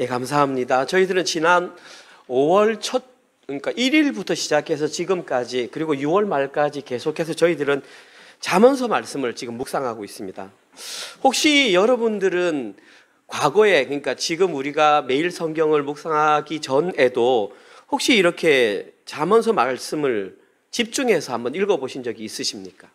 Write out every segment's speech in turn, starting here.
예, 감사합니다. 저희들은 지난 5월 그러니까 1일부터 시작해서 지금까지 그리고 6월 말까지 계속해서 저희들은 잠언서 말씀을 지금 묵상하고 있습니다. 혹시 여러분들은 과거에, 그러니까 지금 우리가 매일 성경을 묵상하기 전에도 혹시 이렇게 잠언서 말씀을 집중해서 한번 읽어보신 적이 있으십니까?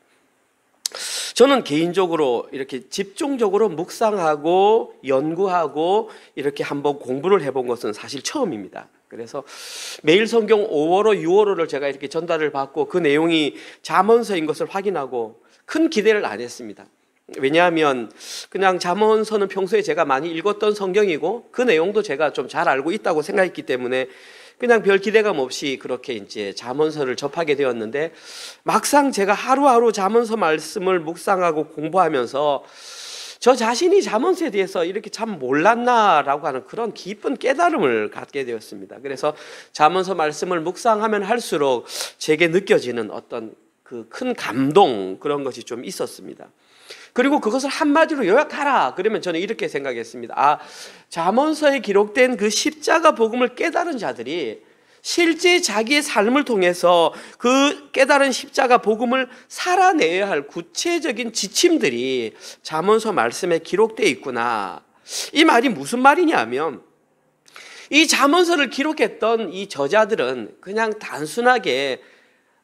저는 개인적으로 이렇게 집중적으로 묵상하고 연구하고 이렇게 한번 공부를 해본 것은 사실 처음입니다. 그래서 매일 성경 5월호, 6월호를 제가 이렇게 전달을 받고 그 내용이 잠언서인 것을 확인하고 큰 기대를 안 했습니다. 왜냐하면 그냥 잠언서는 평소에 제가 많이 읽었던 성경이고 그 내용도 제가 좀 잘 알고 있다고 생각했기 때문에 그냥 별 기대감 없이 그렇게 이제 잠언서를 접하게 되었는데, 막상 제가 하루하루 잠언서 말씀을 묵상하고 공부하면서 저 자신이 잠언서에 대해서 이렇게 참 몰랐나라고 하는 그런 깊은 깨달음을 갖게 되었습니다. 그래서 잠언서 말씀을 묵상하면 할수록 제게 느껴지는 어떤 그 큰 감동, 그런 것이 좀 있었습니다. 그리고 그것을 한마디로 요약하라 그러면 저는 이렇게 생각했습니다. 잠언서에 기록된 그 십자가 복음을 깨달은 자들이 실제 자기의 삶을 통해서 그 깨달은 십자가 복음을 살아내야 할 구체적인 지침들이 잠언서 말씀에 기록되어 있구나. 이 말이 무슨 말이냐면, 이 잠언서를 기록했던 이 저자들은 그냥 단순하게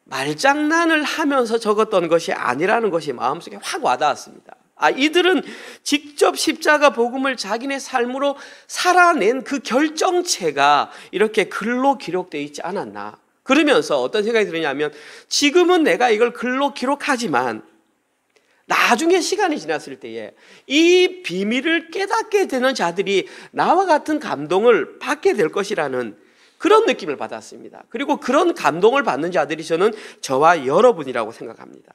말장난을 하면서 적었던 것이 아니라는 것이 마음속에 확 와닿았습니다. 이들은 직접 십자가 복음을 자기네 삶으로 살아낸 그 결정체가 이렇게 글로 기록되어 있지 않았나. 그러면서 어떤 생각이 드느냐면, 지금은 내가 이걸 글로 기록하지만 나중에 시간이 지났을 때에 이 비밀을 깨닫게 되는 자들이 나와 같은 감동을 받게 될 것이라는 그런 느낌을 받았습니다. 그리고 그런 감동을 받는 자들이 저와 여러분이라고 생각합니다.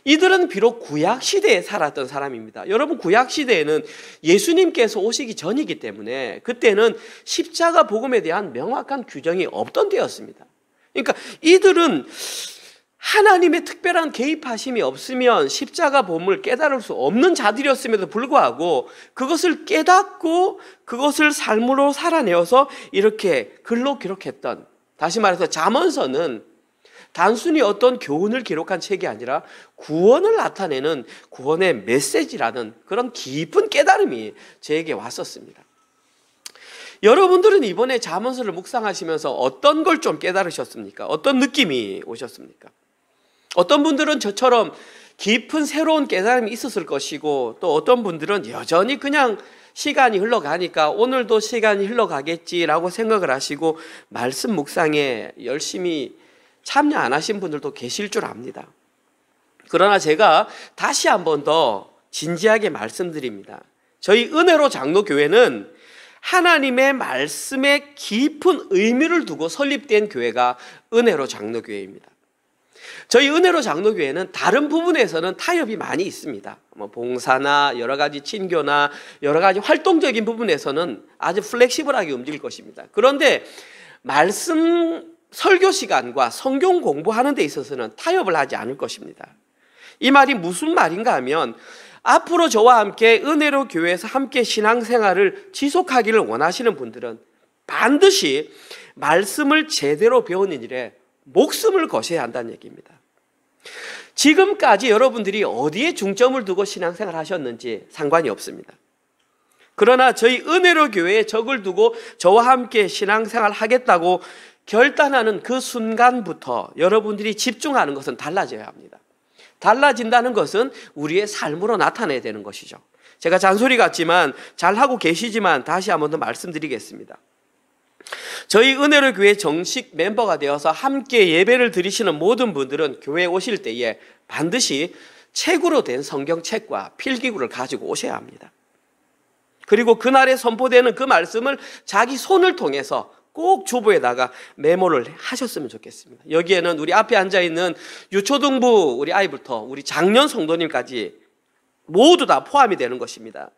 이들은 비록 구약시대에 살았던 사람입니다. 여러분, 구약시대에는 예수님께서 오시기 전이기 때문에 그때는 십자가 복음에 대한 명확한 규정이 없던 때였습니다. 그러니까 이들은 하나님의 특별한 개입하심이 없으면 십자가 복음을 깨달을 수 없는 자들이었음에도 불구하고 그것을 깨닫고 그것을 삶으로 살아내어서 이렇게 글로 기록했던, 다시 말해서 잠언서는 단순히 어떤 교훈을 기록한 책이 아니라 구원을 나타내는 구원의 메시지라는 그런 깊은 깨달음이 저에게 왔었습니다. 여러분들은 이번에 잠언서를 묵상하시면서 어떤 걸 좀 깨달으셨습니까? 어떤 느낌이 오셨습니까? 어떤 분들은 저처럼 깊은 새로운 깨달음이 있었을 것이고, 또 어떤 분들은 여전히 그냥 시간이 흘러가니까 오늘도 시간이 흘러가겠지라고 생각을 하시고 말씀 묵상에 열심히 참여 안 하신 분들도 계실 줄 압니다. 그러나 제가 다시 한 번 더 진지하게 말씀드립니다. 저희 은혜로 장로교회는 하나님의 말씀에 깊은 의미를 두고 설립된 교회가 은혜로 장로교회입니다. 저희 은혜로 장로교회는 다른 부분에서는 타협이 많이 있습니다. 봉사나 여러 가지 친교나 여러 가지 활동적인 부분에서는 아주 플렉시블하게 움직일 것입니다. 그런데 말씀 설교 시간과 성경 공부하는 데 있어서는 타협을 하지 않을 것입니다. 이 말이 무슨 말인가 하면, 앞으로 저와 함께 은혜로 교회에서 함께 신앙생활을 지속하기를 원하시는 분들은 반드시 말씀을 제대로 배우는 일에 목숨을 거셔야 한다는 얘기입니다. 지금까지 여러분들이 어디에 중점을 두고 신앙생활 하셨는지 상관이 없습니다. 그러나 저희 은혜로 교회에 적을 두고 저와 함께 신앙생활 하겠다고 결단하는 그 순간부터 여러분들이 집중하는 것은 달라져야 합니다. 달라진다는 것은 우리의 삶으로 나타내야 되는 것이죠. 제가 잔소리 같지만 잘하고 계시지만 다시 한 번 더 말씀드리겠습니다. 저희 은혜로 교회 정식 멤버가 되어서 함께 예배를 드리시는 모든 분들은 교회에 오실 때에 반드시 책으로 된 성경책과 필기구를 가지고 오셔야 합니다. 그리고 그날에 선포되는 그 말씀을 자기 손을 통해서 꼭 주보에다가 메모를 하셨으면 좋겠습니다. 여기에는 우리 앞에 앉아있는 유초등부 우리 아이부터 우리 장년 성도님까지 모두 다 포함이 되는 것입니다.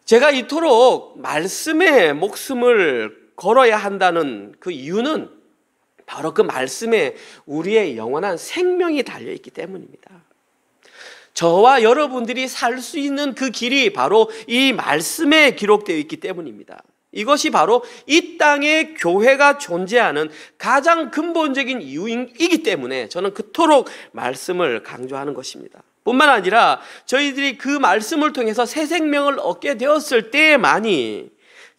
제가 이토록 말씀에 목숨을 걸어야 한다는 그 이유는 바로 그 말씀에 우리의 영원한 생명이 달려있기 때문입니다. 저와 여러분들이 살 수 있는 그 길이 바로 이 말씀에 기록되어 있기 때문입니다. 이것이 바로 이 땅에 교회가 존재하는 가장 근본적인 이유이기 때문에 저는 그토록 말씀을 강조하는 것입니다. 뿐만 아니라 저희들이 그 말씀을 통해서 새 생명을 얻게 되었을 때만이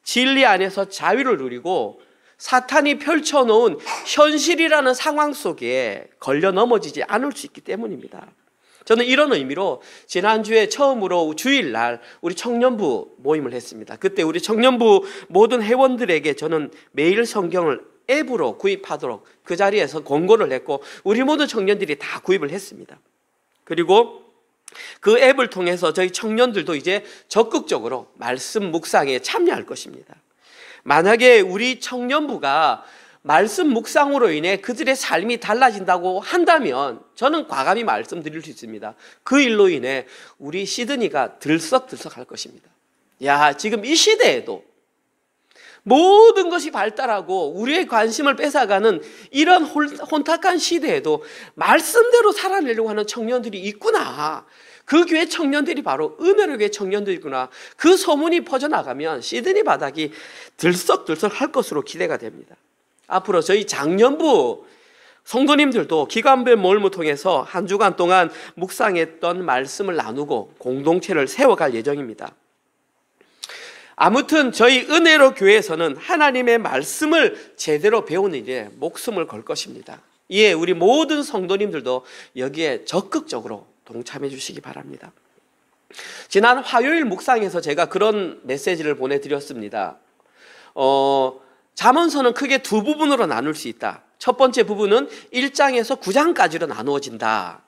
진리 안에서 자유를 누리고 사탄이 펼쳐놓은 현실이라는 상황 속에 걸려 넘어지지 않을 수 있기 때문입니다. 저는 이런 의미로 지난주에 처음으로 주일날 우리 청년부 모임을 했습니다. 그때 우리 청년부 모든 회원들에게 저는 매일 성경을 앱으로 구입하도록 그 자리에서 권고를 했고 우리 모든 청년들이 다 구입을 했습니다. 그리고 그 앱을 통해서 저희 청년들도 이제 적극적으로 말씀 묵상에 참여할 것입니다. 만약에 우리 청년부가 말씀 묵상으로 인해 그들의 삶이 달라진다고 한다면 저는 과감히 말씀드릴 수 있습니다. 그 일로 인해 우리 시드니가 들썩들썩할 것입니다. 야, 지금 이 시대에도 모든 것이 발달하고 우리의 관심을 뺏어가는 이런 혼탁한 시대에도 말씀대로 살아내려고 하는 청년들이 있구나. 그 교회 청년들이 바로 은혜로 교회 청년들이구나. 그 소문이 퍼져나가면 시드니 바닥이 들썩들썩할 것으로 기대가 됩니다. 앞으로 저희 장년부 성도님들도 기간별 모임을 통해서 한 주간 동안 묵상했던 말씀을 나누고 공동체를 세워갈 예정입니다. 아무튼 저희 은혜로 교회에서는 하나님의 말씀을 제대로 배우는 일에 목숨을 걸 것입니다. 이에 우리 모든 성도님들도 여기에 적극적으로 동참해 주시기 바랍니다. 지난 화요일 묵상에서 제가 그런 메시지를 보내드렸습니다. 잠언서는 크게 두 부분으로 나눌 수 있다. 첫 번째 부분은 1장에서 9장까지로 나누어진다.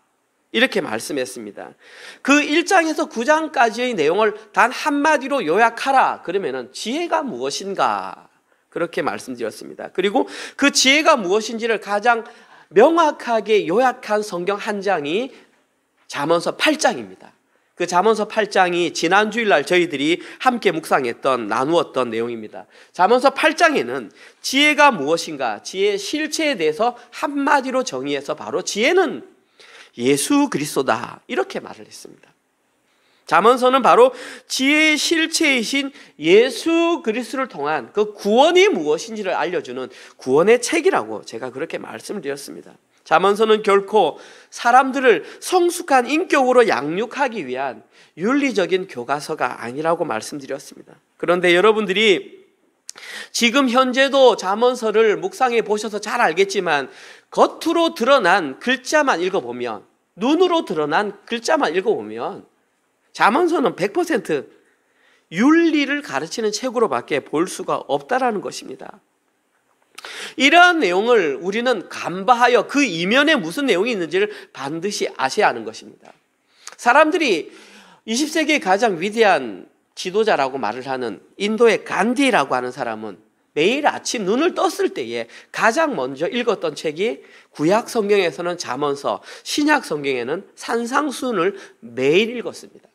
이렇게 말씀했습니다. 그 1장에서 9장까지의 내용을 단 한마디로 요약하라. 그러면은 지혜가 무엇인가? 그렇게 말씀드렸습니다. 그리고 그 지혜가 무엇인지를 가장 명확하게 요약한 성경 한 장이 잠언서 8장입니다. 그 잠언서 8장이 지난 주일날 저희들이 함께 묵상했던 나누었던 내용입니다. 잠언서 8장에는 지혜가 무엇인가, 지혜의 실체에 대해서 한마디로 정의해서 바로 지혜는 예수 그리스도다 이렇게 말을 했습니다. 잠언서는 바로 지혜의 실체이신 예수 그리스도를 통한 그 구원이 무엇인지를 알려주는 구원의 책이라고 제가 그렇게 말씀을 드렸습니다. 잠언서는 결코 사람들을 성숙한 인격으로 양육하기 위한 윤리적인 교과서가 아니라고 말씀드렸습니다. 그런데 여러분들이 지금 현재도 잠언서를 묵상해 보셔서 잘 알겠지만 겉으로 드러난 글자만 읽어보면, 눈으로 드러난 글자만 읽어보면 잠언서는 100% 윤리를 가르치는 책으로밖에 볼 수가 없다라는 것입니다. 이러한 내용을 우리는 간파하여 그 이면에 무슨 내용이 있는지를 반드시 아셔야 하는 것입니다. 사람들이 20세기의 가장 위대한 지도자라고 말을 하는 인도의 간디라고 하는 사람은 매일 아침 눈을 떴을 때에 가장 먼저 읽었던 책이 구약 성경에서는 잠언서, 신약 성경에는 산상수훈을 매일 읽었습니다.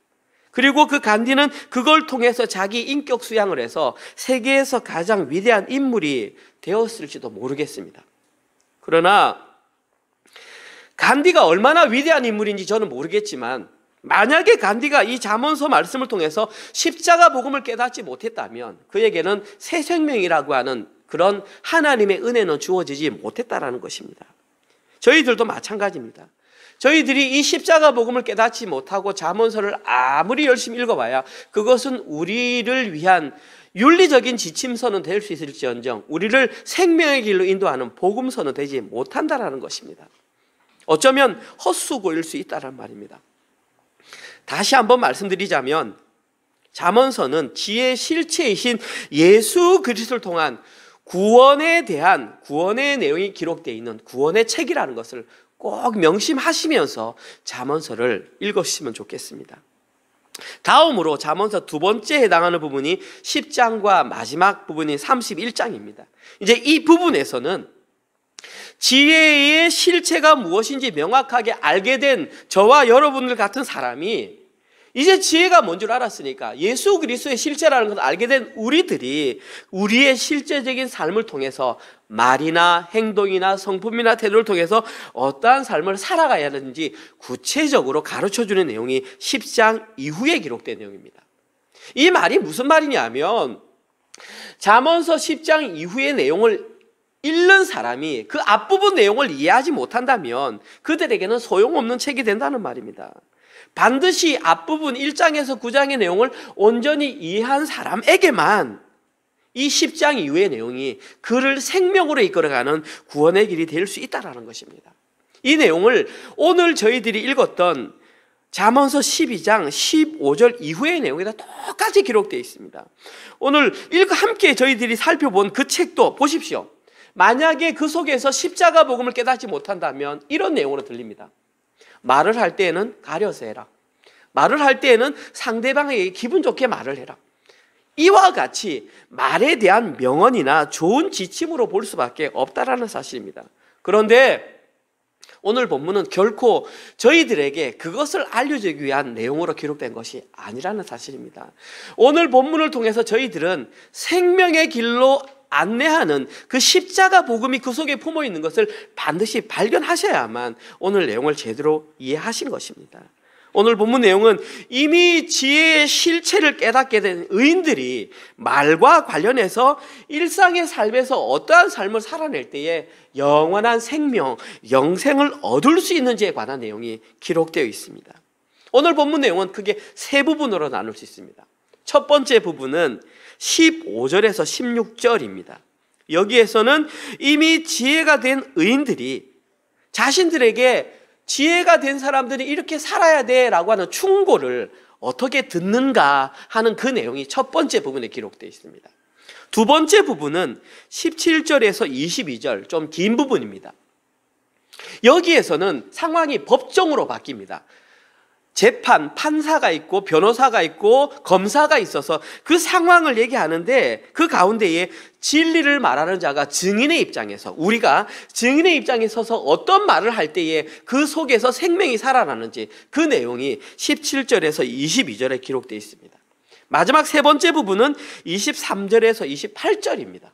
그리고 그 간디는 그걸 통해서 자기 인격 수양을 해서 세계에서 가장 위대한 인물이 되었을지도 모르겠습니다. 그러나 간디가 얼마나 위대한 인물인지 저는 모르겠지만 만약에 간디가 이 잠언서 말씀을 통해서 십자가 복음을 깨닫지 못했다면 그에게는 새 생명이라고 하는 그런 하나님의 은혜는 주어지지 못했다라는 것입니다. 저희들도 마찬가지입니다. 저희들이 이 십자가 복음을 깨닫지 못하고 잠언서를 아무리 열심히 읽어봐야 그것은 우리를 위한 윤리적인 지침서는 될 수 있을지언정 우리를 생명의 길로 인도하는 복음서는 되지 못한다라는 것입니다. 어쩌면 헛수고일 수 있다는 말입니다. 다시 한번 말씀드리자면 잠언서는 지혜의 실체이신 예수 그리스도를 통한 구원에 대한 구원의 내용이 기록되어 있는 구원의 책이라는 것을 꼭 명심하시면서 잠언서를 읽으시면 좋겠습니다. 다음으로 잠언서 두 번째 해당하는 부분이 10장과 마지막 부분이 31장입니다. 이제 이 부분에서는 지혜의 실체가 무엇인지 명확하게 알게 된 저와 여러분들 같은 사람이 이제 지혜가 뭔 줄 알았으니까 예수 그리스도의 실제라는 것을 알게 된 우리들이 우리의 실제적인 삶을 통해서 말이나 행동이나 성품이나 태도를 통해서 어떠한 삶을 살아가야 하는지 구체적으로 가르쳐주는 내용이 10장 이후에 기록된 내용입니다. 이 말이 무슨 말이냐 하면 잠언서 10장 이후의 내용을 읽는 사람이 그 앞부분 내용을 이해하지 못한다면 그들에게는 소용없는 책이 된다는 말입니다. 반드시 앞부분 1장에서 9장의 내용을 온전히 이해한 사람에게만 이 10장 이후의 내용이 그를 생명으로 이끌어가는 구원의 길이 될 수 있다는 것입니다. 이 내용을 오늘 저희들이 읽었던 잠언서 12장 15절 이후의 내용에다 똑같이 기록되어 있습니다. 오늘 함께 저희들이 살펴본 그 책도 보십시오. 만약에 그 속에서 십자가 복음을 깨닫지 못한다면 이런 내용으로 들립니다. 말을 할 때에는 가려서 해라. 말을 할 때에는 상대방에게 기분 좋게 말을 해라. 이와 같이 말에 대한 명언이나 좋은 지침으로 볼 수밖에 없다라는 사실입니다. 그런데 오늘 본문은 결코 저희들에게 그것을 알려주기 위한 내용으로 기록된 것이 아니라는 사실입니다. 오늘 본문을 통해서 저희들은 생명의 길로 안내하는 그 십자가 복음이 그 속에 품어 있는 것을 반드시 발견하셔야만 오늘 내용을 제대로 이해하신 것입니다. 오늘 본문 내용은 이미 지혜의 실체를 깨닫게 된 의인들이 말과 관련해서 일상의 삶에서 어떠한 삶을 살아낼 때에 영원한 생명, 영생을 얻을 수 있는지에 관한 내용이 기록되어 있습니다. 오늘 본문 내용은 크게 세 부분으로 나눌 수 있습니다. 첫 번째 부분은 15절에서 16절입니다. 여기에서는 이미 지혜가 된 의인들이 자신들에게 지혜가 된 사람들이 이렇게 살아야 돼 라고 하는 충고를 어떻게 듣는가 하는 그 내용이 첫 번째 부분에 기록되어 있습니다. 두 번째 부분은 17절에서 22절, 좀 긴 부분입니다. 여기에서는 상황이 법정으로 바뀝니다. 재판, 판사가 있고 변호사가 있고 검사가 있어서 그 상황을 얘기하는데 그 가운데에 진리를 말하는 자가 증인의 입장에서, 우리가 증인의 입장에 서서 어떤 말을 할 때에 그 속에서 생명이 살아나는지 그 내용이 17절에서 22절에 기록되어 있습니다. 마지막 세 번째 부분은 23절에서 28절입니다.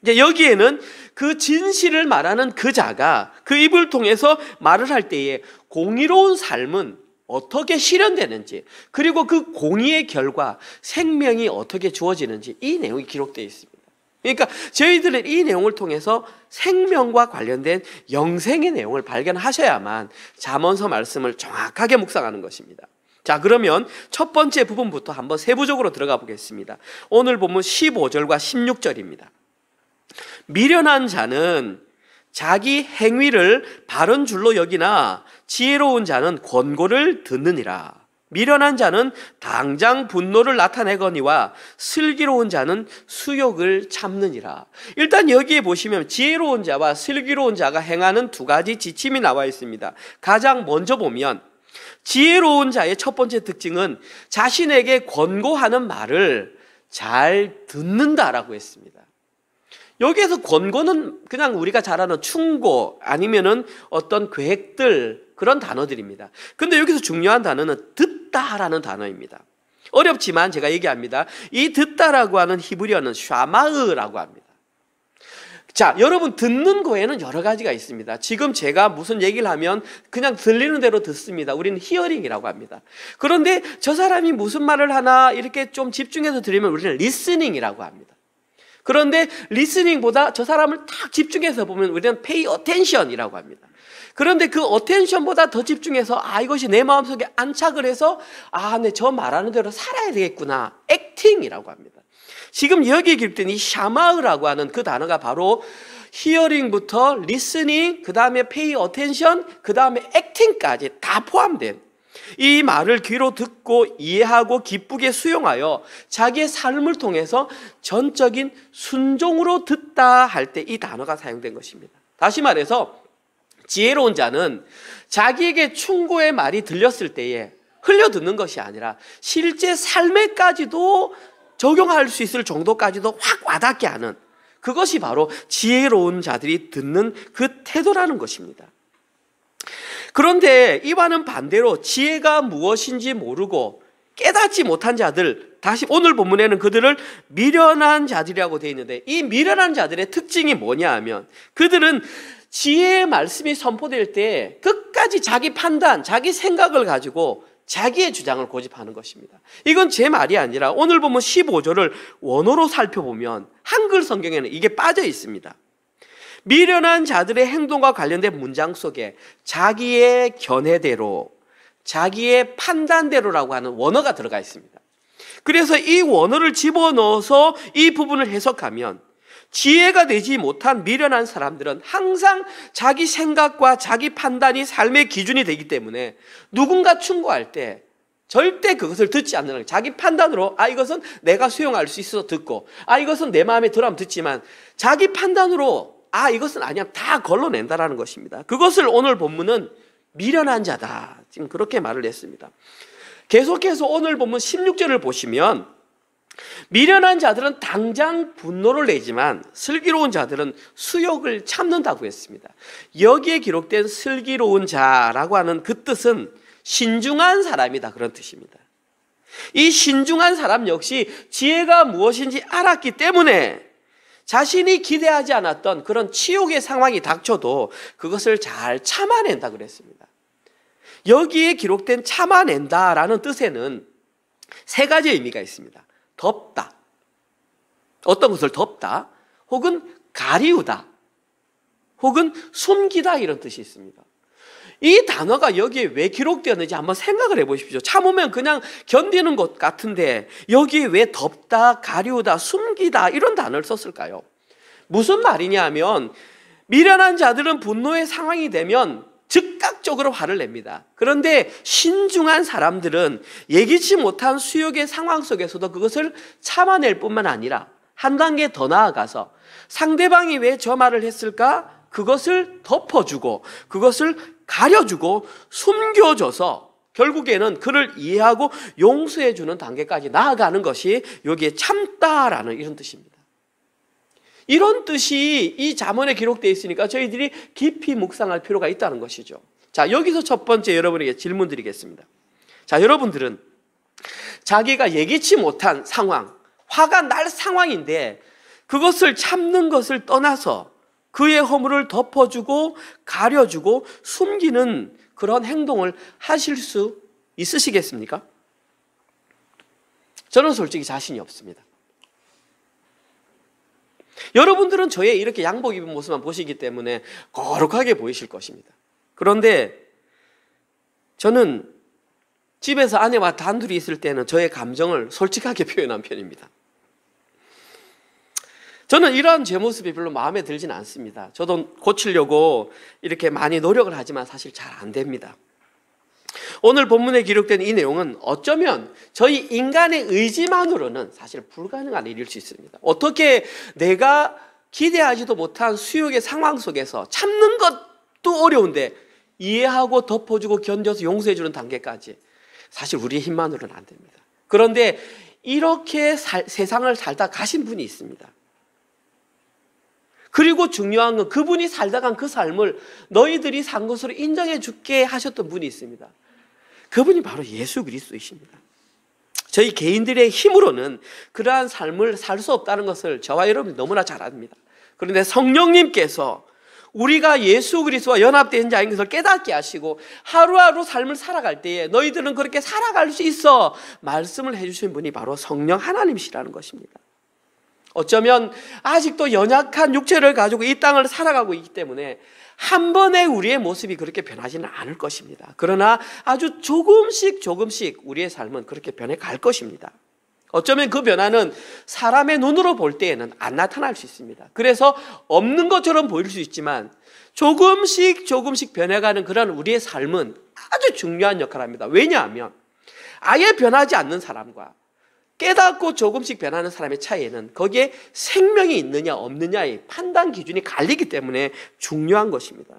이제 여기에는 그 진실을 말하는 그 자가 그 입을 통해서 말을 할 때에 공의로운 삶은 어떻게 실현되는지, 그리고 그 공의의 결과 생명이 어떻게 주어지는지 이 내용이 기록되어 있습니다. 그러니까 저희들은 이 내용을 통해서 생명과 관련된 영생의 내용을 발견하셔야만 잠언서 말씀을 정확하게 묵상하는 것입니다. 자, 그러면 첫 번째 부분부터 한번 세부적으로 들어가 보겠습니다. 오늘 본문 15절과 16절입니다. 미련한 자는 자기 행위를 바른 줄로 여기나 지혜로운 자는 권고를 듣느니라. 미련한 자는 당장 분노를 나타내거니와 슬기로운 자는 수욕을 참느니라. 일단 여기에 보시면 지혜로운 자와 슬기로운 자가 행하는 두 가지 지침이 나와 있습니다. 가장 먼저 보면 지혜로운 자의 첫 번째 특징은 자신에게 권고하는 말을 잘 듣는다라고 했습니다. 여기에서 권고는 그냥 우리가 잘 아는 충고 아니면은 어떤 계획들, 그런 단어들입니다. 근데 여기서 중요한 단어는 듣다라는 단어입니다. 어렵지만 제가 얘기합니다. 이 듣다라고 하는 히브리어는 샤마으라고 합니다. 자, 여러분, 듣는 거에는 여러 가지가 있습니다. 지금 제가 무슨 얘기를 하면 그냥 들리는 대로 듣습니다. 우리는 히어링이라고 합니다. 그런데 저 사람이 무슨 말을 하나 이렇게 좀 집중해서 들으면 우리는 리스닝이라고 합니다. 그런데 리스닝보다 저 사람을 딱 집중해서 보면 우리는 pay attention이라고 합니다. 그런데 그 attention보다 더 집중해서 이것이 내 마음속에 안착을 해서 네, 저 말하는 대로 살아야 되겠구나, acting이라고 합니다. 지금 여기에 기록된 이 샤마으라고 하는 그 단어가 바로 히어링부터 리스닝, 그 다음에 pay attention, 그 다음에 acting까지 다 포함된 이 말을 귀로 듣고 이해하고 기쁘게 수용하여 자기의 삶을 통해서 전적인 순종으로 듣다 할 때 이 단어가 사용된 것입니다. 다시 말해서 지혜로운 자는 자기에게 충고의 말이 들렸을 때에 흘려듣는 것이 아니라 실제 삶에까지도 적용할 수 있을 정도까지도 확 와닿게 하는, 그것이 바로 지혜로운 자들이 듣는 그 태도라는 것입니다. 그런데 이와는 반대로 지혜가 무엇인지 모르고 깨닫지 못한 자들, 다시 오늘 본문에는 그들을 미련한 자들이라고 되어 있는데, 이 미련한 자들의 특징이 뭐냐 하면 그들은 지혜의 말씀이 선포될 때 끝까지 자기 판단, 자기 생각을 가지고 자기의 주장을 고집하는 것입니다. 이건 제 말이 아니라 오늘 보면 15절을 원어로 살펴보면 한글 성경에는 이게 빠져 있습니다. 미련한 자들의 행동과 관련된 문장 속에 자기의 견해대로, 자기의 판단대로라고 하는 원어가 들어가 있습니다. 그래서 이 원어를 집어넣어서 이 부분을 해석하면 지혜가 되지 못한 미련한 사람들은 항상 자기 생각과 자기 판단이 삶의 기준이 되기 때문에 누군가 충고할 때 절대 그것을 듣지 않는 거예요. 자기 판단으로 이것은 내가 수용할 수 있어서 듣고 이것은 내 마음에 들어하면 듣지만 자기 판단으로 이것은 아니야 다 걸러낸다라는 것입니다. 그것을 오늘 본문은 미련한 자다, 지금 그렇게 말을 했습니다. 계속해서 오늘 본문 16절을 보시면 미련한 자들은 당장 분노를 내지만 슬기로운 자들은 수욕을 참는다고 했습니다. 여기에 기록된 슬기로운 자라고 하는 그 뜻은 신중한 사람이다, 그런 뜻입니다. 이 신중한 사람 역시 지혜가 무엇인지 알았기 때문에 자신이 기대하지 않았던 그런 치욕의 상황이 닥쳐도 그것을 잘 참아낸다 그랬습니다. 여기에 기록된 참아낸다라는 뜻에는 세 가지 의미가 있습니다. 덮다, 어떤 것을 덮다, 혹은 가리우다, 혹은 숨기다, 이런 뜻이 있습니다. 이 단어가 여기에 왜 기록되었는지 한번 생각을 해보십시오. 참으면 그냥 견디는 것 같은데 여기에 왜 덮다, 가리우다, 숨기다 이런 단어를 썼을까요? 무슨 말이냐 하면 미련한 자들은 분노의 상황이 되면 즉각적으로 화를 냅니다. 그런데 신중한 사람들은 예기치 못한 수욕의 상황 속에서도 그것을 참아낼 뿐만 아니라 한 단계 더 나아가서 상대방이 왜 저 말을 했을까? 그것을 덮어주고 그것을 가려주고 숨겨줘서 결국에는 그를 이해하고 용서해주는 단계까지 나아가는 것이 여기에 참다라는 이런 뜻입니다. 이런 뜻이 이 잠언에 기록되어 있으니까 저희들이 깊이 묵상할 필요가 있다는 것이죠. 자, 여기서 첫 번째 여러분에게 질문 드리겠습니다. 자, 여러분들은 자기가 예기치 못한 상황, 화가 날 상황인데 그것을 참는 것을 떠나서 그의 허물을 덮어주고 가려주고 숨기는 그런 행동을 하실 수 있으시겠습니까? 저는 솔직히 자신이 없습니다. 여러분들은 저의 이렇게 양복 입은 모습만 보시기 때문에 거룩하게 보이실 것입니다. 그런데 저는 집에서 아내와 단둘이 있을 때는 저의 감정을 솔직하게 표현한 편입니다. 저는 이러한 제 모습이 별로 마음에 들진 않습니다. 저도 고치려고 이렇게 많이 노력을 하지만 사실 잘 안 됩니다. 오늘 본문에 기록된 이 내용은 어쩌면 저희 인간의 의지만으로는 사실 불가능한 일일 수 있습니다. 어떻게 내가 기대하지도 못한 수욕의 상황 속에서 참는 것도 어려운데 이해하고 덮어주고 견뎌서 용서해주는 단계까지 사실 우리의 힘만으로는 안 됩니다. 그런데 이렇게 세상을 살다 가신 분이 있습니다. 그리고 중요한 건 그분이 살다 간 그 삶을 너희들이 산 것으로 인정해 줄게 하셨던 분이 있습니다. 그분이 바로 예수 그리스도이십니다. 저희 개인들의 힘으로는 그러한 삶을 살 수 없다는 것을 저와 여러분이 너무나 잘 압니다. 그런데 성령님께서 우리가 예수 그리스도와 연합된 자인 것을 깨닫게 하시고 하루하루 삶을 살아갈 때에 너희들은 그렇게 살아갈 수 있어 말씀을 해주신 분이 바로 성령 하나님이시라는 것입니다. 어쩌면 아직도 연약한 육체를 가지고 이 땅을 살아가고 있기 때문에 한 번에 우리의 모습이 그렇게 변하지는 않을 것입니다. 그러나 아주 조금씩 우리의 삶은 그렇게 변해갈 것입니다. 어쩌면 그 변화는 사람의 눈으로 볼 때에는 안 나타날 수 있습니다. 그래서 없는 것처럼 보일 수 있지만 조금씩 변해가는 그런 우리의 삶은 아주 중요한 역할을 합니다. 왜냐하면 아예 변하지 않는 사람과 깨닫고 조금씩 변하는 사람의 차이에는 거기에 생명이 있느냐 없느냐의 판단 기준이 갈리기 때문에 중요한 것입니다.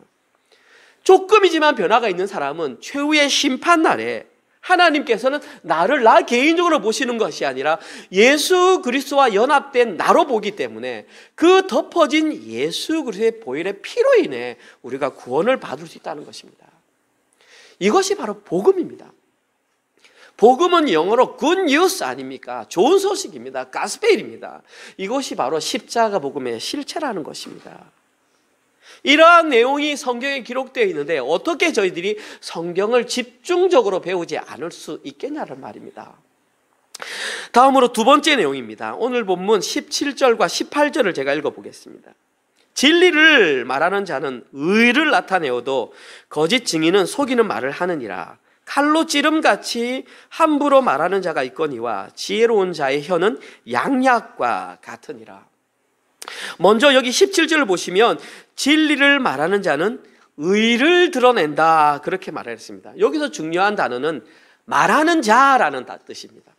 조금이지만 변화가 있는 사람은 최후의 심판날에 하나님께서는 나를 나 개인적으로 보시는 것이 아니라 예수 그리스도와 연합된 나로 보기 때문에 그 덮어진 예수 그리스도의 보혈의 피로 인해 우리가 구원을 받을 수 있다는 것입니다. 이것이 바로 복음입니다. 복음은 영어로 good news 아닙니까? 좋은 소식입니다. 가스펠입니다. 이것이 바로 십자가 복음의 실체라는 것입니다. 이러한 내용이 성경에 기록되어 있는데 어떻게 저희들이 성경을 집중적으로 배우지 않을 수 있겠냐는 말입니다. 다음으로 두 번째 내용입니다. 오늘 본문 17절과 18절을 제가 읽어보겠습니다. 진리를 말하는 자는 의를 나타내어도 거짓 증인은 속이는 말을 하느니라. 칼로 찌름같이 함부로 말하는 자가 있거니와 지혜로운 자의 혀는 양약과 같으니라. 먼저 여기 17절을 보시면 진리를 말하는 자는 의를 드러낸다 그렇게 말했습니다. 여기서 중요한 단어는 말하는 자라는 뜻입니다.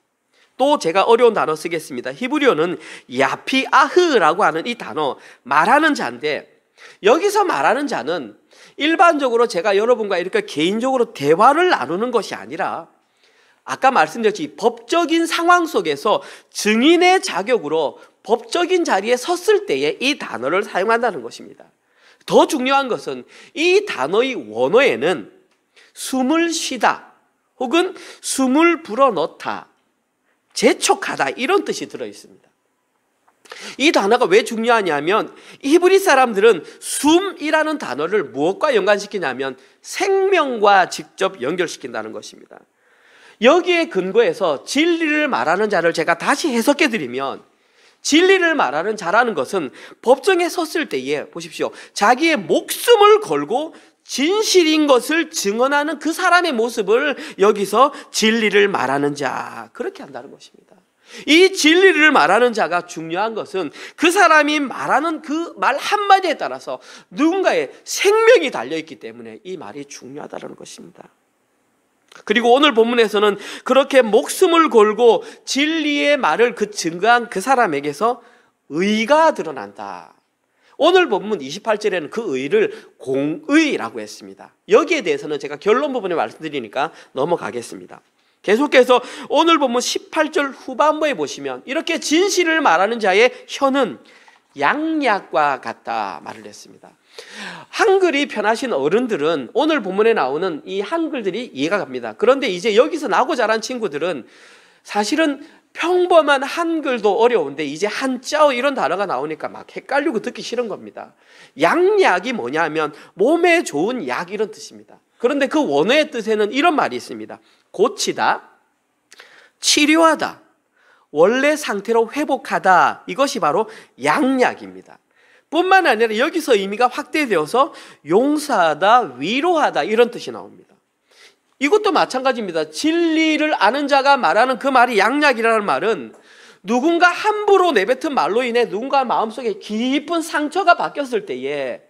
또 제가 어려운 단어 쓰겠습니다. 히브리어는 야피아흐라고 하는 이 단어, 말하는 자인데 여기서 말하는 자는 일반적으로 제가 여러분과 이렇게 개인적으로 대화를 나누는 것이 아니라 아까 말씀드렸지 법적인 상황 속에서 증인의 자격으로 법적인 자리에 섰을 때에 이 단어를 사용한다는 것입니다. 더 중요한 것은 이 단어의 원어에는 숨을 쉬다 혹은 숨을 불어넣다, 재촉하다 이런 뜻이 들어있습니다. 이 단어가 왜 중요하냐면 히브리 사람들은 숨이라는 단어를 무엇과 연관시키냐면 생명과 직접 연결시킨다는 것입니다. 여기에 근거해서 진리를 말하는 자를 제가 다시 해석해 드리면 진리를 말하는 자라는 것은 법정에 섰을 때에 보십시오. 자기의 목숨을 걸고 진실인 것을 증언하는 그 사람의 모습을 여기서 진리를 말하는 자 그렇게 한다는 것입니다. 이 진리를 말하는 자가 중요한 것은 그 사람이 말하는 그 말 한마디에 따라서 누군가의 생명이 달려있기 때문에 이 말이 중요하다는 것입니다. 그리고 오늘 본문에서는 그렇게 목숨을 걸고 진리의 말을 증거한 그 사람에게서 의가 드러난다. 오늘 본문 28절에는 그 의를 공의라고 했습니다. 여기에 대해서는 제가 결론 부분에 말씀드리니까 넘어가겠습니다. 계속해서 오늘 본문 18절 후반부에 보시면 이렇게 진실을 말하는 자의 혀는 양약과 같다 말을 했습니다. 한글이 편하신 어른들은 오늘 본문에 나오는 이 한글들이 이해가 갑니다. 그런데 이제 여기서 나고 자란 친구들은 사실은 평범한 한글도 어려운데 이제 한자어 이런 단어가 나오니까 막 헷갈리고 듣기 싫은 겁니다. 양약이 뭐냐면 몸에 좋은 약 이런 뜻입니다. 그런데 그 원어의 뜻에는 이런 말이 있습니다. 고치다, 치료하다, 원래 상태로 회복하다 이것이 바로 양약입니다. 뿐만 아니라 여기서 의미가 확대되어서 용서하다, 위로하다 이런 뜻이 나옵니다. 이것도 마찬가지입니다. 진리를 아는 자가 말하는 그 말이 양약이라는 말은 누군가 함부로 내뱉은 말로 인해 누군가 마음속에 깊은 상처가 바뀌었을 때에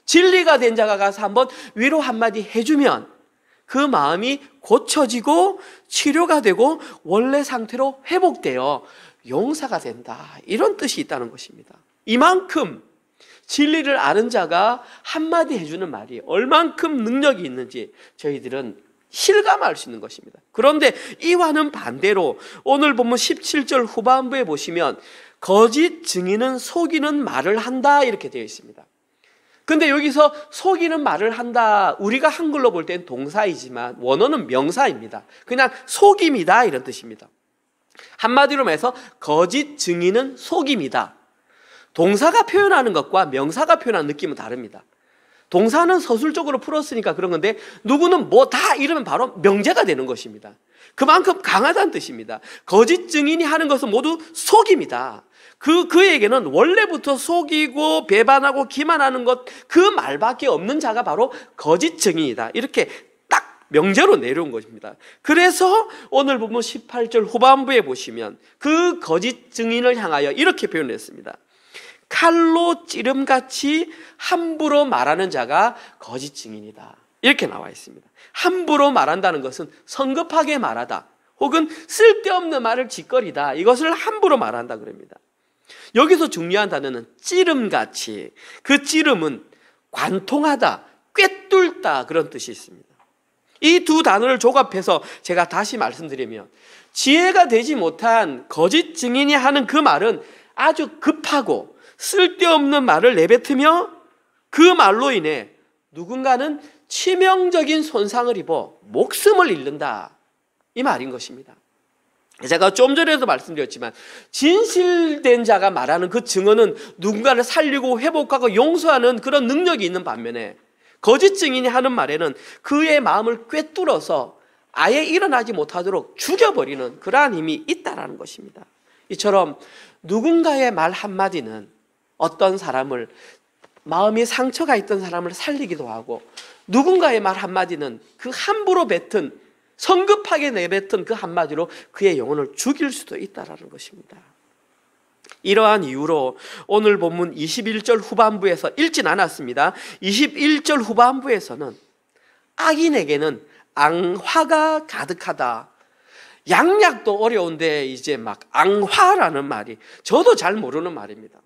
진리가 된 자가 가서 한번 위로 한마디 해주면 그 마음이 고쳐지고 치료가 되고 원래 상태로 회복되어 용서가 된다 이런 뜻이 있다는 것입니다. 이만큼 진리를 아는 자가 한마디 해주는 말이 얼만큼 능력이 있는지 저희들은 실감할 수 있는 것입니다. 그런데 이와는 반대로 오늘 본문 17절 후반부에 보시면 거짓 증인은 속이는 말을 한다 이렇게 되어 있습니다. 근데 여기서 속이는 말을 한다 우리가 한글로 볼 땐 동사이지만 원어는 명사입니다. 그냥 속임이다 이런 뜻입니다. 한마디로 해서 거짓 증인은 속임이다. 동사가 표현하는 것과 명사가 표현하는 느낌은 다릅니다. 동사는 서술적으로 풀었으니까 그런 건데 누구는 뭐다 이러면 바로 명제가 되는 것입니다. 그만큼 강하다는 뜻입니다. 거짓 증인이 하는 것은 모두 속임이다. 그에게는 원래부터 속이고 배반하고 기만하는 것 그 말밖에 없는 자가 바로 거짓 증인이다. 이렇게 딱 명제로 내려온 것입니다. 그래서 오늘 보면 18절 후반부에 보시면 그 거짓 증인을 향하여 이렇게 표현했습니다. 칼로 찌름같이 함부로 말하는 자가 거짓 증인이다. 이렇게 나와 있습니다. 함부로 말한다는 것은 성급하게 말하다 혹은 쓸데없는 말을 짓거리다 이것을 함부로 말한다 그럽니다. 여기서 중요한 단어는 찌름같이, 그 찌름은 관통하다, 꿰뚫다 그런 뜻이 있습니다. 이 두 단어를 조합해서 제가 다시 말씀드리면 지혜가 되지 못한 거짓 증인이 하는 그 말은 아주 급하고 쓸데없는 말을 내뱉으며 그 말로 인해 누군가는 치명적인 손상을 입어 목숨을 잃는다. 이 말인 것입니다. 제가 좀 전에도 말씀드렸지만 진실된 자가 말하는 그 증언은 누군가를 살리고 회복하고 용서하는 그런 능력이 있는 반면에 거짓 증인이 하는 말에는 그의 마음을 꿰뚫어서 아예 일어나지 못하도록 죽여버리는 그러한 힘이 있다라는 것입니다. 이처럼 누군가의 말 한마디는 어떤 사람을, 마음이 상처가 있던 사람을 살리기도 하고, 누군가의 말 한마디는 그 함부로 뱉은, 성급하게 내뱉은 그 한마디로 그의 영혼을 죽일 수도 있다는 것입니다. 이러한 이유로 오늘 본문 21절 후반부에서 읽진 않았습니다. 21절 후반부에서는 악인에게는 앙화가 가득하다. 양약도 어려운데 이제 막 앙화라는 말이, 저도 잘 모르는 말입니다.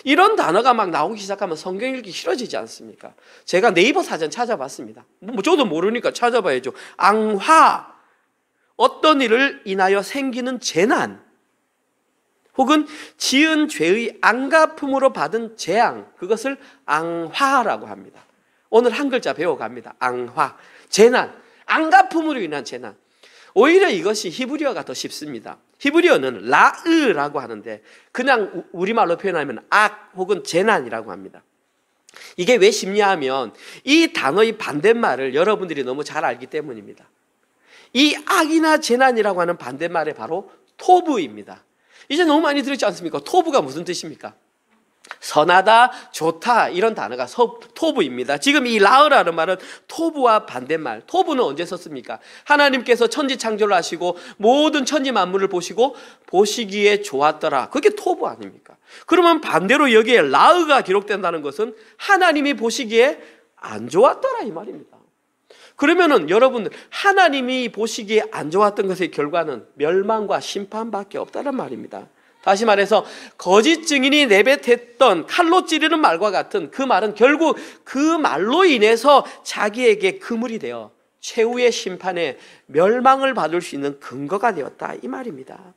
이런 단어가 막 나오기 시작하면 성경 읽기 싫어지지 않습니까? 제가 네이버 사전 찾아봤습니다. 저도 모르니까 찾아봐야죠. 앙화, 어떤 일을 인하여 생기는 재난, 혹은 지은 죄의 앙가품으로 받은 재앙, 그것을 앙화라고 합니다. 오늘 한 글자 배워갑니다. 앙화, 재난, 앙가품으로 인한 재난. 오히려 이것이 히브리어가 더 쉽습니다. 히브리어는 라으라고 하는데 그냥 우리말로 표현하면 악 혹은 재난이라고 합니다. 이게 왜 쉽냐 하면 이 단어의 반대말을 여러분들이 너무 잘 알기 때문입니다. 이 악이나 재난이라고 하는 반대말이 바로 토부입니다. 이제 너무 많이 들었지 않습니까? 토부가 무슨 뜻입니까? 선하다, 좋다, 이런 단어가 토부입니다. 지금 이 라으라는 말은 토부와 반대말. 토부는 언제 썼습니까? 하나님께서 천지 창조를 하시고 모든 천지 만물을 보시고 보시기에 좋았더라. 그게 토부 아닙니까? 그러면 반대로 여기에 라으가 기록된다는 것은 하나님이 보시기에 안 좋았더라 이 말입니다. 그러면은 여러분들, 하나님이 보시기에 안 좋았던 것의 결과는 멸망과 심판밖에 없다는 말입니다. 다시 말해서 거짓 증인이 내뱉었던 칼로 찌르는 말과 같은 그 말은 결국 그 말로 인해서 자기에게 그물이 되어 최후의 심판에 멸망을 받을 수 있는 근거가 되었다 이 말입니다.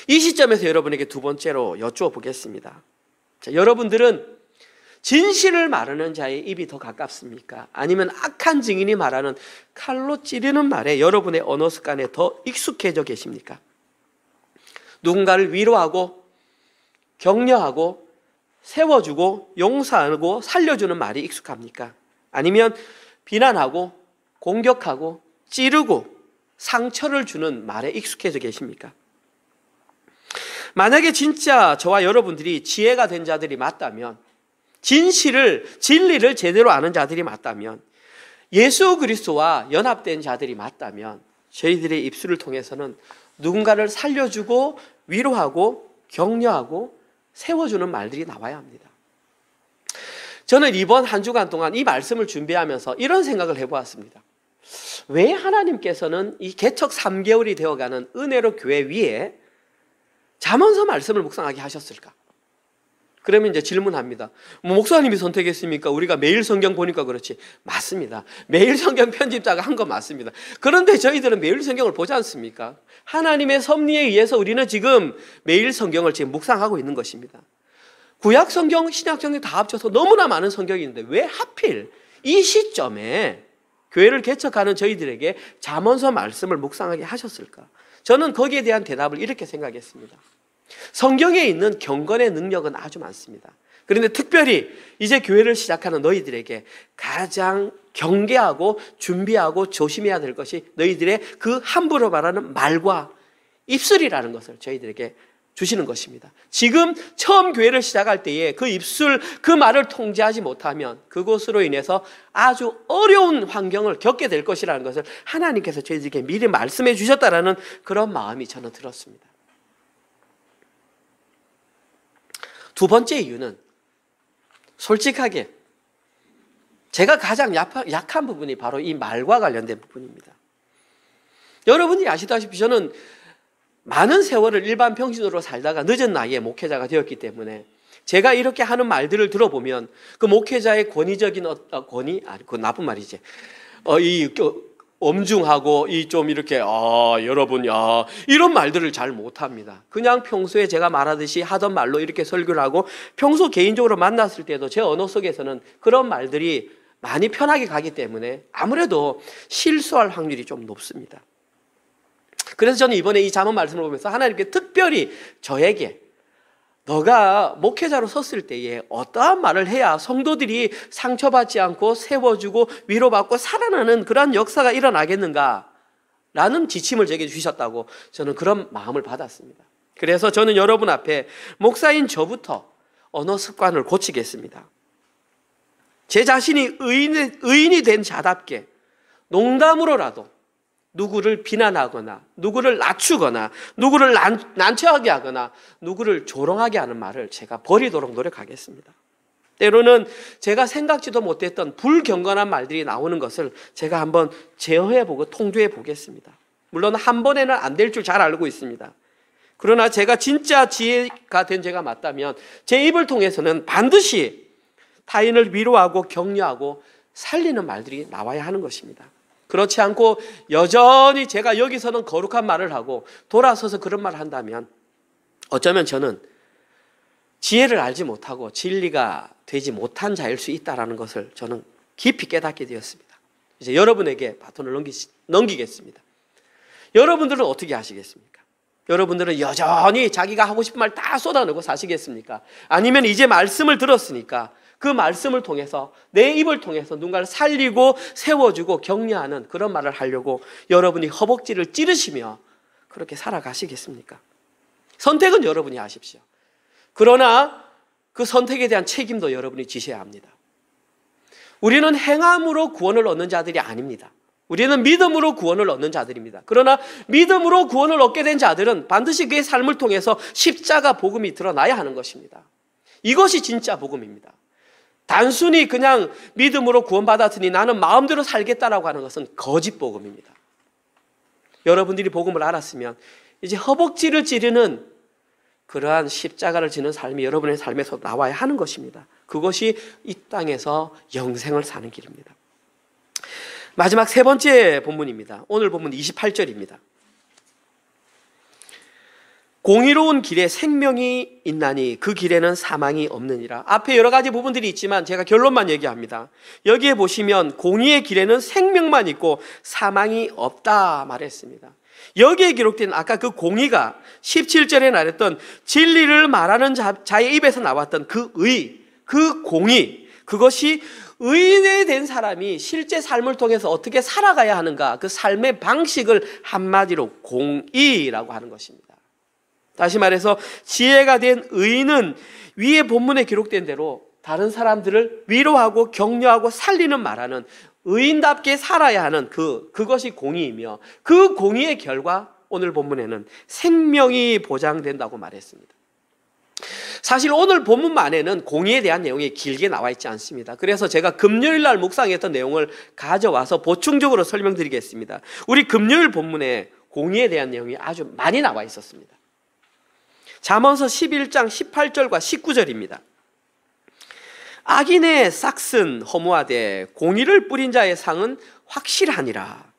이 시점에서 여러분에게 두 번째로 여쭈어 보겠습니다. 자, 여러분들은 진실을 말하는 자의 입이 더 가깝습니까? 아니면 악한 증인이 말하는 칼로 찌르는 말에 여러분의 언어 습관에 더 익숙해져 계십니까? 누군가를 위로하고 격려하고 세워주고 용서하고 살려주는 말이 익숙합니까? 아니면 비난하고 공격하고 찌르고 상처를 주는 말에 익숙해져 계십니까? 만약에 진짜 저와 여러분들이 지혜가 된 자들이 맞다면, 진리를 제대로 아는 자들이 맞다면, 예수 그리스도와 연합된 자들이 맞다면 저희들의 입술을 통해서는 누군가를 살려주고 위로하고 격려하고 세워주는 말들이 나와야 합니다. 저는 이번 한 주간 동안 이 말씀을 준비하면서 이런 생각을 해보았습니다. 왜 하나님께서는 이 개척 3개월이 되어가는 은혜로 교회 위에 잠언서 말씀을 묵상하게 하셨을까? 그러면 이제 질문합니다. 목사님이 선택했습니까? 우리가 매일 성경 보니까 그렇지. 맞습니다. 매일 성경 편집자가 한 건 맞습니다. 그런데 저희들은 매일 성경을 보지 않습니까? 하나님의 섭리에 의해서 우리는 지금 매일 성경을 지금 묵상하고 있는 것입니다. 구약 성경, 신약 성경 다 합쳐서 너무나 많은 성경이 있는데 왜 하필 이 시점에 교회를 개척하는 저희들에게 잠언서 말씀을 묵상하게 하셨을까? 저는 거기에 대한 대답을 이렇게 생각했습니다. 성경에 있는 경건의 능력은 아주 많습니다. 그런데 특별히 이제 교회를 시작하는 너희들에게 가장 경계하고 준비하고 조심해야 될 것이 너희들의 그 함부로 말하는 말과 입술이라는 것을 저희들에게 주시는 것입니다. 지금 처음 교회를 시작할 때에 그 입술, 그 말을 통제하지 못하면 그것으로 인해서 아주 어려운 환경을 겪게 될 것이라는 것을 하나님께서 저희들에게 미리 말씀해 주셨다라는 그런 마음이 저는 들었습니다. 두 번째 이유는 솔직하게 제가 가장 약한 부분이 바로 이 말과 관련된 부분입니다. 여러분이 아시다시피 저는 많은 세월을 일반 평신으로 살다가 늦은 나이에 목회자가 되었기 때문에 제가 이렇게 하는 말들을 들어보면 그 목회자의 권위적인 권위? 아니, 그건 나쁜 말이지. 엄중하고 좀 이렇게 여러분 이런 말들을 잘 못합니다. 그냥 평소에 제가 말하듯이 하던 말로 이렇게 설교를 하고 평소 개인적으로 만났을 때도 제 언어 속에서는 그런 말들이 많이 편하게 가기 때문에 아무래도 실수할 확률이 좀 높습니다. 그래서 저는 이번에 이 잠언 말씀을 보면서 하나님께 특별히 저에게 너가 목회자로 섰을 때에 어떠한 말을 해야 성도들이 상처받지 않고 세워주고 위로받고 살아나는 그러한 역사가 일어나겠는가 라는 지침을 제게 주셨다고 저는 그런 마음을 받았습니다. 그래서 저는 여러분 앞에 목사인 저부터 언어 습관을 고치겠습니다. 제 자신이 의인이 된 자답게 농담으로라도 누구를 비난하거나 누구를 낮추거나 누구를 난처하게 하거나 누구를 조롱하게 하는 말을 제가 버리도록 노력하겠습니다. 때로는 제가 생각지도 못했던 불경건한 말들이 나오는 것을 제가 한번 제어해보고 통조해 보겠습니다. 물론 한 번에는 안 될 줄 잘 알고 있습니다. 그러나 제가 진짜 지혜가 된 제가 맞다면 제 입을 통해서는 반드시 타인을 위로하고 격려하고 살리는 말들이 나와야 하는 것입니다. 그렇지 않고 여전히 제가 여기서는 거룩한 말을 하고 돌아서서 그런 말을 한다면 어쩌면 저는 지혜를 알지 못하고 진리가 되지 못한 자일 수 있다는 것을 저는 깊이 깨닫게 되었습니다. 이제 여러분에게 바톤을 넘기겠습니다. 여러분들은 어떻게 하시겠습니까? 여러분들은 여전히 자기가 하고 싶은 말 다 쏟아내고 사시겠습니까? 아니면 이제 말씀을 들었으니까 그 말씀을 통해서 내 입을 통해서 누군가를 살리고 세워주고 격려하는 그런 말을 하려고 여러분이 허벅지를 찌르시며 그렇게 살아가시겠습니까? 선택은 여러분이 하십시오. 그러나 그 선택에 대한 책임도 여러분이 지셔야 합니다. 우리는 행함으로 구원을 얻는 자들이 아닙니다. 우리는 믿음으로 구원을 얻는 자들입니다. 그러나 믿음으로 구원을 얻게 된 자들은 반드시 그의 삶을 통해서 십자가 복음이 드러나야 하는 것입니다. 이것이 진짜 복음입니다. 단순히 그냥 믿음으로 구원받았으니 나는 마음대로 살겠다라고 하는 것은 거짓 복음입니다. 여러분들이 복음을 알았으면 이제 허벅지를 찌르는 그러한 십자가를 지는 삶이 여러분의 삶에서 나와야 하는 것입니다. 그것이 이 땅에서 영생을 사는 길입니다. 마지막 세 번째 본문입니다. 오늘 본문 28절입니다. 공의로운 길에 생명이 있나니 그 길에는 사망이 없느니라. 앞에 여러 가지 부분들이 있지만 제가 결론만 얘기합니다. 여기에 보시면 공의의 길에는 생명만 있고 사망이 없다 말했습니다. 여기에 기록된 아까 그 공의가 17절에 말했던 진리를 말하는 자의 입에서 나왔던 그 의, 그 공의, 그것이 의인이 된 사람이 실제 삶을 통해서 어떻게 살아가야 하는가, 그 삶의 방식을 한마디로 공의라고 하는 것입니다. 다시 말해서 지혜가 된 의인은 위에 본문에 기록된 대로 다른 사람들을 위로하고 격려하고 살리는 말하는 의인답게 살아야 하는 그것이 공의이며 그 공의의 결과 오늘 본문에는 생명이 보장된다고 말했습니다. 사실 오늘 본문만에는 공의에 대한 내용이 길게 나와 있지 않습니다. 그래서 제가 금요일 날 묵상했던 내용을 가져와서 보충적으로 설명드리겠습니다. 우리 금요일 본문에 공의에 대한 내용이 아주 많이 나와 있었습니다. 잠언서 11장 18절과 19절입니다. 악인의 싹은 허무하되 공의를 뿌린 자의 상은 확실하니라.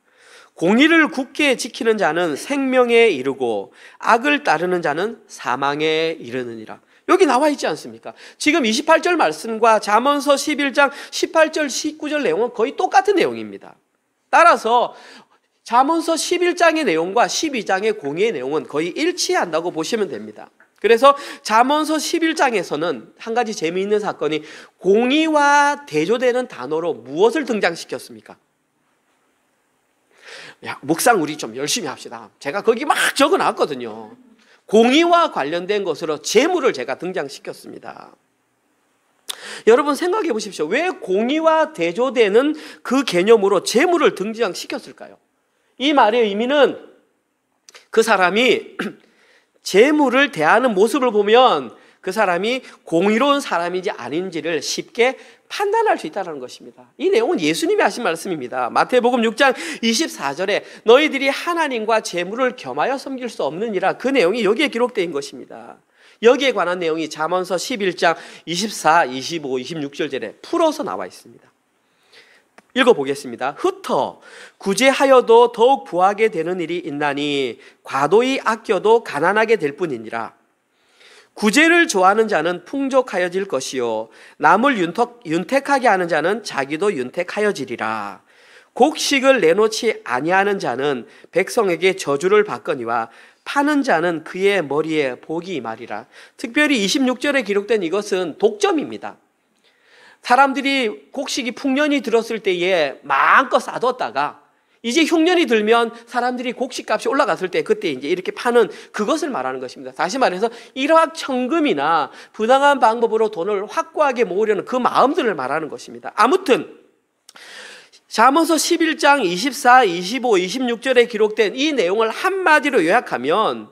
공의를 굳게 지키는 자는 생명에 이르고 악을 따르는 자는 사망에 이르느니라. 여기 나와 있지 않습니까? 지금 28절 말씀과 잠언서 11장 18절 19절 내용은 거의 똑같은 내용입니다. 따라서 잠언서 11장의 내용과 12장의 공의의 내용은 거의 일치한다고 보시면 됩니다. 그래서 잠언서 11장에서는 한 가지 재미있는 사건이 공의와 대조되는 단어로 무엇을 등장시켰습니까? 야, 묵상 우리 좀 열심히 합시다. 제가 거기 막 적어놨거든요. 공의와 관련된 것으로 재물을 제가 등장시켰습니다. 여러분 생각해 보십시오. 왜 공의와 대조되는 그 개념으로 재물을 등장시켰을까요? 이 말의 의미는 그 사람이 재물을 대하는 모습을 보면 그 사람이 공의로운 사람인지 아닌지를 쉽게 판단할 수 있다는 것입니다. 이 내용은 예수님이 하신 말씀입니다. 마태복음 6장 24절에 너희들이 하나님과 재물을 겸하여 섬길 수 없느니라, 그 내용이 여기에 기록된 것입니다. 여기에 관한 내용이 잠언서 11장 24, 25, 26절에 풀어서 나와 있습니다. 읽어보겠습니다. 흩어 구제하여도 더욱 부하게 되는 일이 있나니 과도히 아껴도 가난하게 될 뿐이니라. 구제를 좋아하는 자는 풍족하여질 것이요 남을 윤택하게 하는 자는 자기도 윤택하여지리라. 곡식을 내놓지 아니하는 자는 백성에게 저주를 받거니와 파는 자는 그의 머리에 복이 임하리라. 특별히 26절에 기록된 이것은 독점입니다. 사람들이 곡식이 풍년이 들었을 때에 마음껏 쌓아뒀다가 이제 흉년이 들면 사람들이 곡식값이 올라갔을 때 그때 이제 이렇게 파는 그것을 말하는 것입니다. 다시 말해서 일확천금이나 부당한 방법으로 돈을 확고하게 모으려는 그 마음들을 말하는 것입니다. 아무튼 잠언서 11장 24, 25, 26절에 기록된 이 내용을 한마디로 요약하면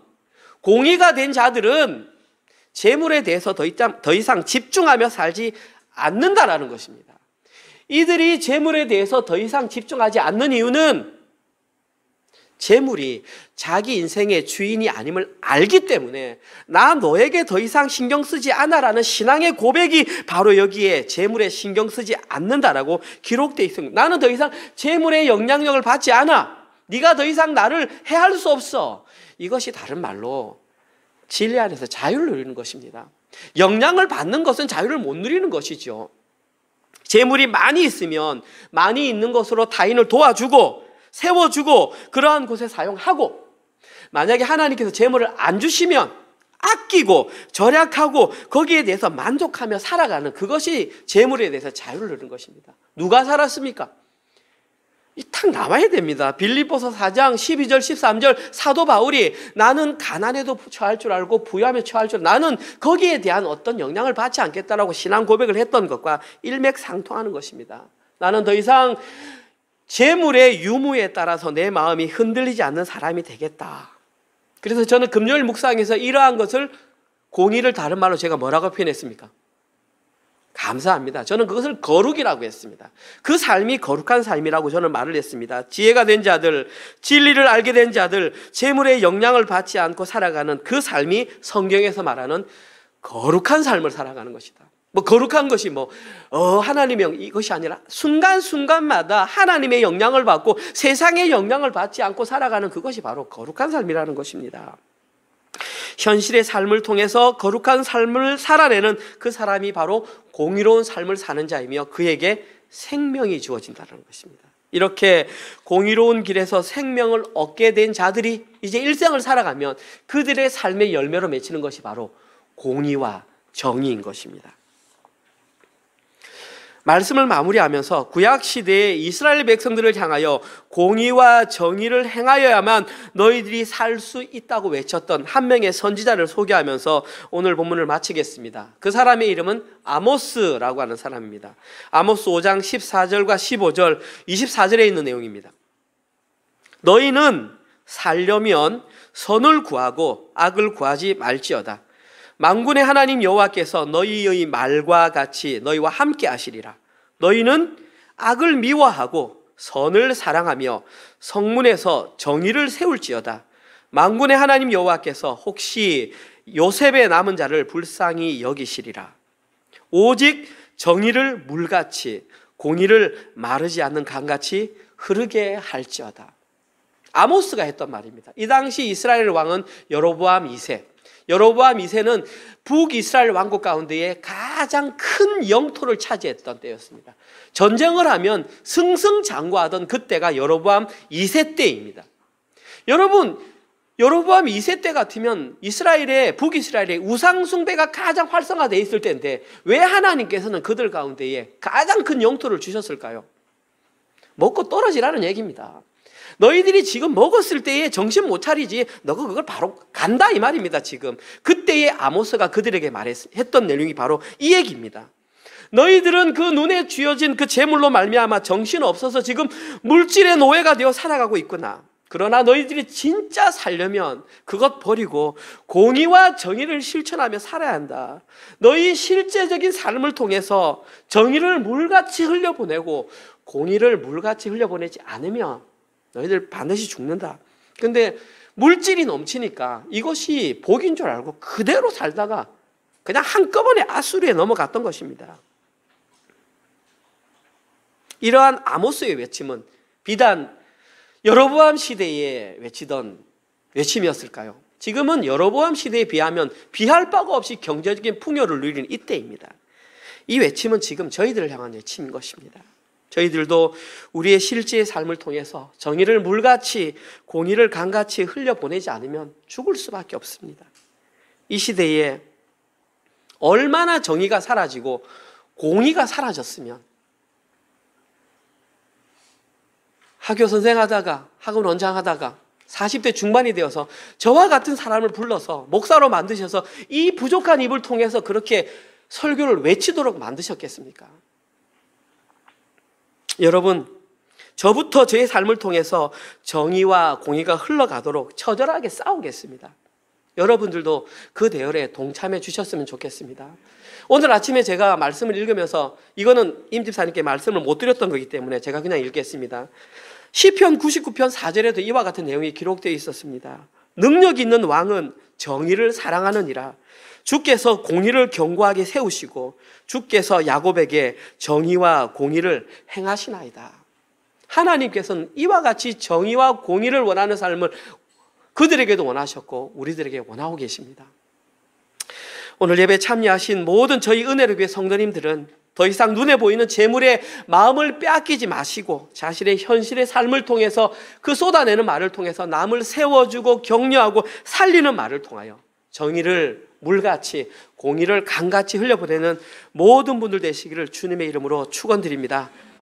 공의가 된 자들은 재물에 대해서 더 이상 집중하며 살지 않는다라는 것입니다. 이들이 재물에 대해서 더 이상 집중하지 않는 이유는 재물이 자기 인생의 주인이 아님을 알기 때문에 나 너에게 더 이상 신경 쓰지 않아라는 신앙의 고백이 바로 여기에 재물에 신경 쓰지 않는다라고 기록되어 있습니다. 나는 더 이상 재물의 영향력을 받지 않아. 네가 더 이상 나를 해할 수 없어. 이것이 다른 말로 진리 안에서 자유를 누리는 것입니다. 영향을 받는 것은 자유를 못 누리는 것이죠. 재물이 많이 있으면 많이 있는 것으로 타인을 도와주고 세워주고 그러한 곳에 사용하고, 만약에 하나님께서 재물을 안 주시면 아끼고 절약하고 거기에 대해서 만족하며 살아가는 그것이 재물에 대해서 자유를 누리는 것입니다. 누가 살았습니까? 딱 나와야 됩니다. 빌립보서 4장 12절 13절 사도 바울이 나는 가난해도 처할 줄 알고 부유하며 처할 줄, 나는 거기에 대한 어떤 영향을 받지 않겠다라고 신앙 고백을 했던 것과 일맥상통하는 것입니다. 나는 더 이상 재물의 유무에 따라서 내 마음이 흔들리지 않는 사람이 되겠다. 그래서 저는 금요일 묵상에서 이러한 것을, 공의를 다른 말로 제가 뭐라고 표현했습니까? 감사합니다. 저는 그것을 거룩이라고 했습니다. 그 삶이 거룩한 삶이라고 저는 말을 했습니다. 지혜가 된 자들, 진리를 알게 된 자들, 재물의 영향을 받지 않고 살아가는 그 삶이 성경에서 말하는 거룩한 삶을 살아가는 것이다. 거룩한 것이 하나님의 이것이 아니라 순간순간마다 하나님의 영향을 받고 세상의 영향을 받지 않고 살아가는 그것이 바로 거룩한 삶이라는 것입니다. 현실의 삶을 통해서 거룩한 삶을 살아내는 그 사람이 바로 공의로운 삶을 사는 자이며 그에게 생명이 주어진다는 것입니다. 이렇게 공의로운 길에서 생명을 얻게 된 자들이 이제 일생을 살아가면 그들의 삶의 열매로 맺히는 것이 바로 공의와 정의인 것입니다. 말씀을 마무리하면서 구약시대의 이스라엘 백성들을 향하여 공의와 정의를 행하여야만 너희들이 살 수 있다고 외쳤던 한 명의 선지자를 소개하면서 오늘 본문을 마치겠습니다. 그 사람의 이름은 아모스라고 하는 사람입니다. 아모스 5장 14절과 15절, 24절에 있는 내용입니다. 너희는 살려면 선을 구하고 악을 구하지 말지어다. 만군의 하나님 여호와께서 너희의 말과 같이 너희와 함께 하시리라. 너희는 악을 미워하고 선을 사랑하며 성문에서 정의를 세울지어다. 만군의 하나님 여호와께서 혹시 요셉의 남은 자를 불쌍히 여기시리라. 오직 정의를 물같이 공의를 마르지 않는 강같이 흐르게 할지어다. 아모스가 했던 말입니다. 이 당시 이스라엘 왕은 여로보암 2세. 여로보암 2세는 북이스라엘 왕국 가운데에 가장 큰 영토를 차지했던 때였습니다. 전쟁을 하면 승승장구하던 그때가 여로보암 2세 때입니다. 여러분, 여로보암 2세 때 같으면 북이스라엘의 우상숭배가 가장 활성화되어 있을 때인데 왜 하나님께서는 그들 가운데에 가장 큰 영토를 주셨을까요? 먹고 떨어지라는 얘기입니다. 너희들이 지금 먹었을 때에 정신 못 차리지 너가 그걸 바로 간다 이 말입니다. 지금 그때의 아모스가 그들에게 했던 내용이 바로 이 얘기입니다. 너희들은 그 눈에 쥐어진 그 재물로 말미암아 정신 없어서 지금 물질의 노예가 되어 살아가고 있구나. 그러나 너희들이 진짜 살려면 그것 버리고 공의와 정의를 실천하며 살아야 한다. 너희 실제적인 삶을 통해서 정의를 물같이 흘려보내고 공의를 물같이 흘려보내지 않으면 너희들 반드시 죽는다. 근데 물질이 넘치니까 이것이 복인 줄 알고 그대로 살다가 그냥 한꺼번에 아수르에 넘어갔던 것입니다. 이러한 아모스의 외침은 비단 여로보암 시대에 외치던 외침이었을까요? 지금은 여로보암 시대에 비하면 비할 바가 없이 경제적인 풍요를 누리는 이때입니다. 이 외침은 지금 저희들을 향한 외침인 것입니다. 저희들도 우리의 실제의 삶을 통해서 정의를 물같이 공의를 강같이 흘려보내지 않으면 죽을 수밖에 없습니다. 이 시대에 얼마나 정의가 사라지고 공의가 사라졌으면 학교 선생하다가 학원 원장하다가 40대 중반이 되어서 저와 같은 사람을 불러서 목사로 만드셔서 이 부족한 입을 통해서 그렇게 설교를 외치도록 만드셨겠습니까? 여러분, 저부터 저의 삶을 통해서 정의와 공의가 흘러가도록 처절하게 싸우겠습니다. 여러분들도 그 대열에 동참해 주셨으면 좋겠습니다. 오늘 아침에 제가 말씀을 읽으면서 이거는 임 집사님께 말씀을 못 드렸던 거기 때문에 제가 그냥 읽겠습니다. 시편 99편 4절에도 이와 같은 내용이 기록되어 있었습니다. 능력 있는 왕은 정의를 사랑하느니라. 주께서 공의를 견고하게 세우시고 주께서 야곱에게 정의와 공의를 행하시나이다. 하나님께서는 이와 같이 정의와 공의를 원하는 삶을 그들에게도 원하셨고 우리들에게 원하고 계십니다. 오늘 예배 참여하신 모든 저희 은혜를 위해 성도님들은 더 이상 눈에 보이는 재물에 마음을 빼앗기지 마시고 자신의 현실의 삶을 통해서 그 쏟아내는 말을 통해서 남을 세워주고 격려하고 살리는 말을 통하여 정의를 물같이 공의를 강같이 흘려보내는 모든 분들 되시기를 주님의 이름으로 축원드립니다.